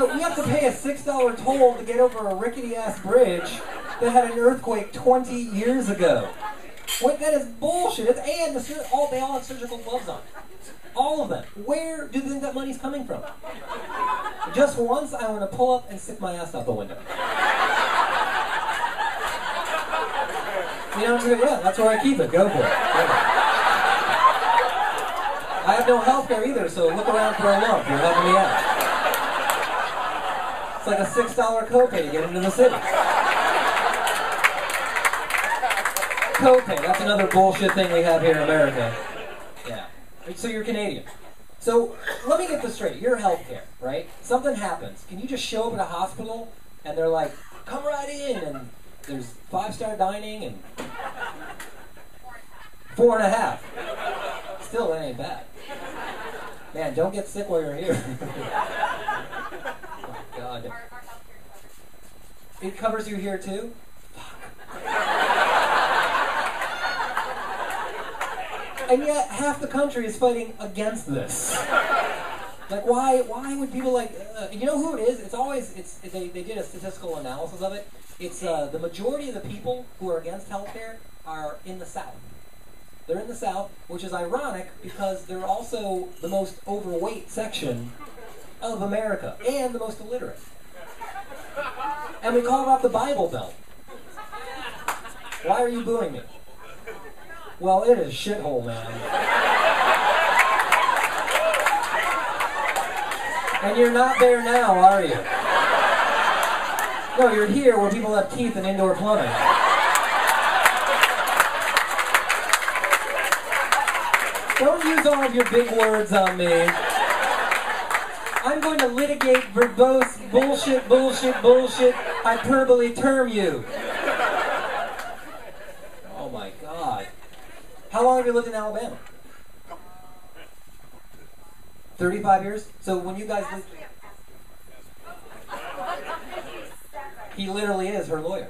So we have to pay a $6 toll to get over a rickety-ass bridge that had an earthquake 20 years ago. What? That is bullshit. They all have surgical gloves on. All of them. Where do they think that money's coming from? Just once, I want to pull up and stick my ass out the window. You know what I'm saying? Yeah, that's where I keep it. Go for it. I have no health care either, so look around for a lump. You're helping me out. It's like a $6 copay to get into the city. Copay, that's another bullshit thing we have here in America. Yeah. So you're Canadian. So let me get this straight. You're healthcare, right? Something happens. Can you just show up at a hospital and they're like, come right in, and there's 5-star dining and 4.5. Still, that ain't bad. Man, don't get sick while you're here. Oh, God. It covers you here too? Fuck. And yet, half the country is fighting against this. Like, why would people like, you know who it is? They did a statistical analysis of it. It's the majority of the people who are against healthcare are in the South. They're in the South, which is ironic because they're also the most overweight section of America and the most illiterate. And we call that the Bible Belt. Why are you booing me? Well, it is a shithole, man. And you're not there now, are you? No, you're here where people have teeth and indoor plumbing. Don't use all of your big words on me. I'm going to litigate verbose bullshit, hyperbole term you. Oh my God. How long have you lived in Alabama? 35 years? So when you guys lived... He literally is her lawyer.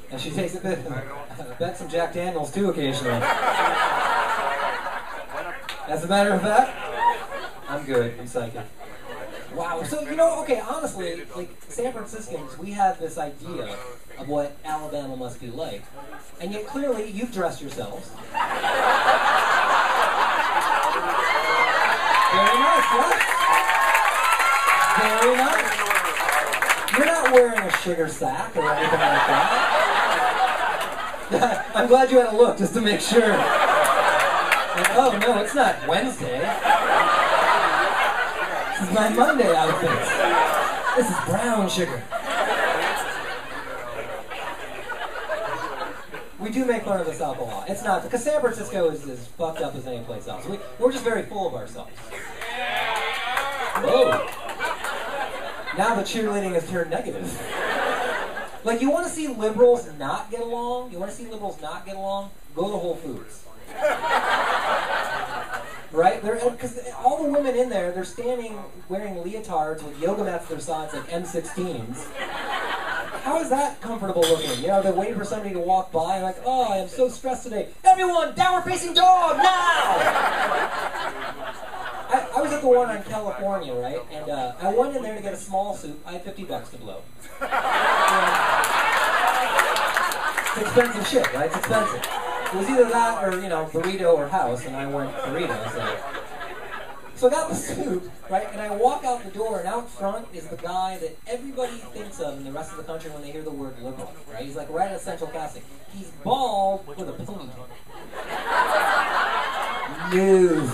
And she takes a bit, bet some Jack Daniels too occasionally. As a matter of fact, I'm good, I'm psychic. Wow, so okay, honestly, like San Franciscans, we have this idea of what Alabama must be like. And yet clearly you've dressed yourselves. Very nice, right? Very nice. You're not wearing a sugar sack or anything like that. I'm glad you had a look just to make sure. Like, oh no, it's not Wednesday. This is my Monday outfit. This is brown sugar. We do make fun of the South a lot. It's not, because San Francisco is as fucked up as any place else. We're just very full of ourselves. Whoa. Now the cheerleading has turned negative. Like, you want to see liberals not get along? You want to see liberals not get along? Go to Whole Foods. Right? Because all the women in there, they're standing wearing leotards with yoga mats at their sides like M16s. How is that comfortable looking? They're waiting for somebody to walk by and like, oh, I am so stressed today. Everyone, downward facing dog, now! I was at the one in California, right? And I went in there to get a small soup. I had $50 to blow. It's expensive shit, right? It's expensive. It was either that or, burrito or house, and I went burrito. So I got the soup, right? And I walk out the door, and out front is the guy that everybody thinks of in the rest of the country when they hear the word liberal, right? He's like right at Central Casting. He's bald with a ponytail. No.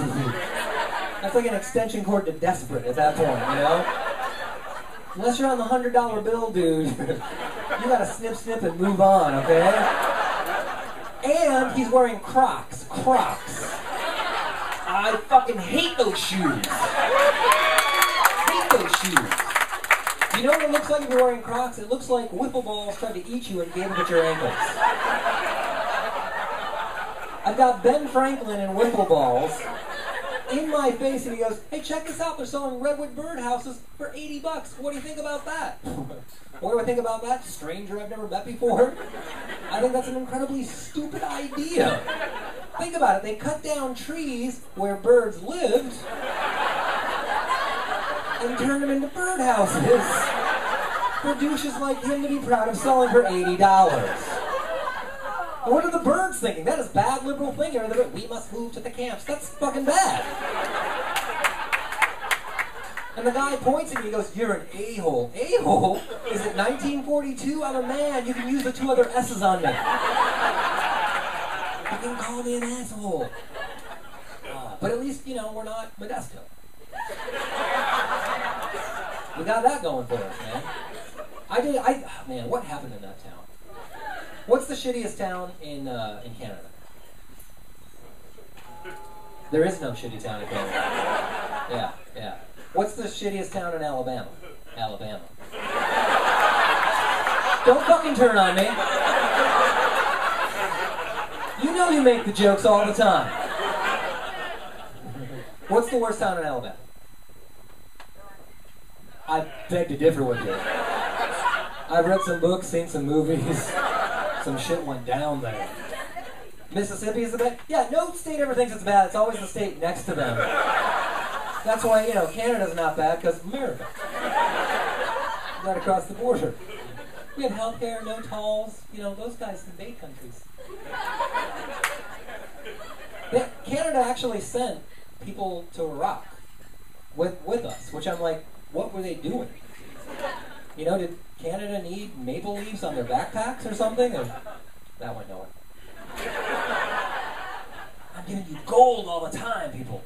That's like an extension cord to Desperate at that point, Unless you're on the $100 bill, dude, you gotta snip and move on, okay? And he's wearing Crocs. I fucking hate those shoes. Hate those shoes. You know what it looks like if you're wearing Crocs? It looks like wiffle balls tried to eat you and gave them at your ankles. I've got Ben Franklin and wiffle balls in my face, and he goes, hey, check this out, they're selling redwood birdhouses for $80. What do you think about that? What do I think about that? Stranger I've never met before? I think that's an incredibly stupid idea. Think about it, they cut down trees where birds lived, and turned them into birdhouses for douches like him to be proud of selling for $80. And what are the birds thinking? That is bad liberal thinking. We must move to the camps. That's fucking bad. And the guy points at me and he goes, "You're an a-hole." A-hole? Is it 1942? I'm a man. You can use the 2 other S's on me. You can call me an asshole. But at least, you know, we're not Modesto. We got that going for us, man. Man, what happened in that town? What's the shittiest town in Canada? There is no shitty town in Canada. Yeah. What's the shittiest town in Alabama? Alabama. Don't fucking turn on me. You know you make the jokes all the time. What's the worst town in Alabama? I beg to differ with you. I've read some books, seen some movies. Some shit went down there. Mississippi is the best? Yeah, no state ever thinks it's bad. It's always the state next to them. That's why, you know, Canada's not bad, because America. Right across the border. We have healthcare, no tolls. You know, those guys invade countries. Canada actually sent people to Iraq with us, which I'm like, what were they doing? You know, did Canada need maple leaves on their backpacks or something? Or, that went nowhere. I'm giving you gold all the time, people.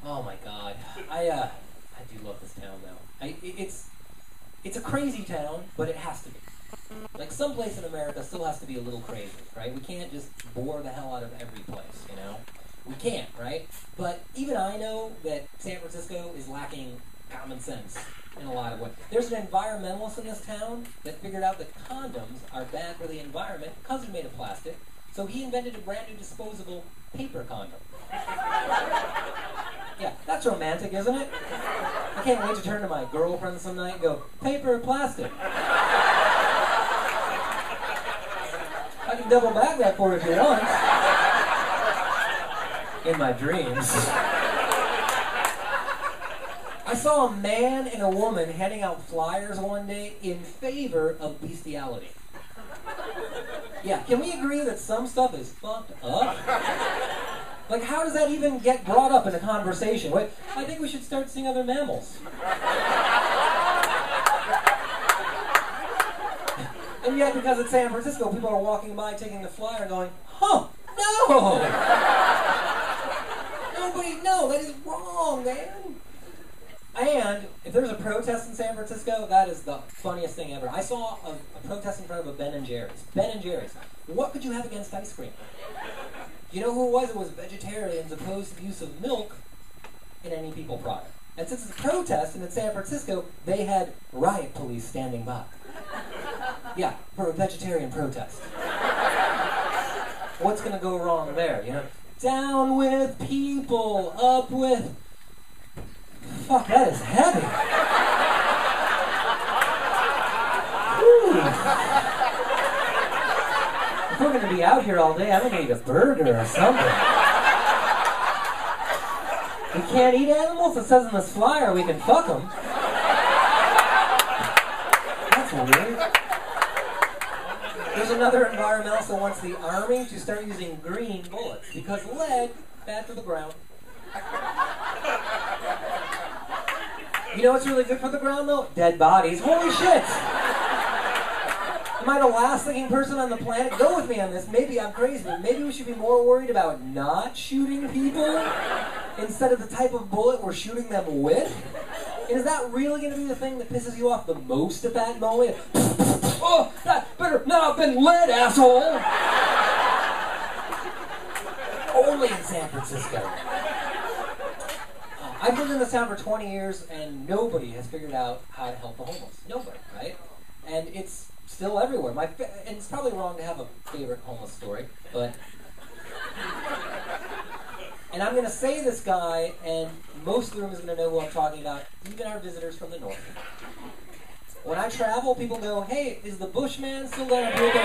Oh my God, I do love this town though. It's a crazy town, but it has to be. Like some place in America still has to be a little crazy, right? We can't just bore the hell out of every place, you know? We can't, right? But even I know that San Francisco is lacking common sense in a lot of ways. There's an environmentalist in this town that figured out that condoms are bad for the environment because they're made of plastic. So he invented a brand new disposable paper condom. Yeah, that's romantic, isn't it? I can't wait to turn to my girlfriend some night and go, "Paper or plastic?" I can double back that for you if you want. In my dreams. I saw a man and a woman handing out flyers one day in favor of bestiality. Yeah, can we agree that some stuff is fucked up? Like, how does that even get brought up in a conversation? Wait, I think we should start seeing other mammals. And yet, because it's San Francisco, people are walking by, taking the flyer, and going, "Huh, no! Nobody, no, that is wrong, man." And if there's a protest in San Francisco, that is the funniest thing ever. I saw a protest in front of a Ben & Jerry's. Ben & Jerry's. What could you have against ice cream? You know who it was? It was vegetarians opposed to the use of milk in any people product. And since it's a protest and it's San Francisco, they had riot police standing by. Yeah, for a vegetarian protest. What's going to go wrong there, you know? Down with people, up with... Fuck, that is heavy. If we're going to be out here all day, I'm going to eat a burger or something. We can't eat animals? It says in this flyer we can fuck them. That's weird. There's another environmentalist that wants the Army to start using green bullets because lead, bad for the ground. You know what's really good for the ground, though? Dead bodies. Holy shit! Am I the last thinking person on the planet? Go with me on this. Maybe I'm crazy, but maybe we should be more worried about not shooting people instead of the type of bullet we're shooting them with? And is that really going to be the thing that pisses you off the most at that moment? Oh, that better not have been lead, asshole! Only in San Francisco. I've lived in this town for 20 years, and nobody has figured out how to help the homeless. Nobody, right? And it's still everywhere. And it's probably wrong to have a favorite homeless story, but... And I'm going to say this guy, and most of the room is going to know who I'm talking about, even our visitors from the north. When I travel, people go, "Hey, is the Bushman still down at Brooklyn?"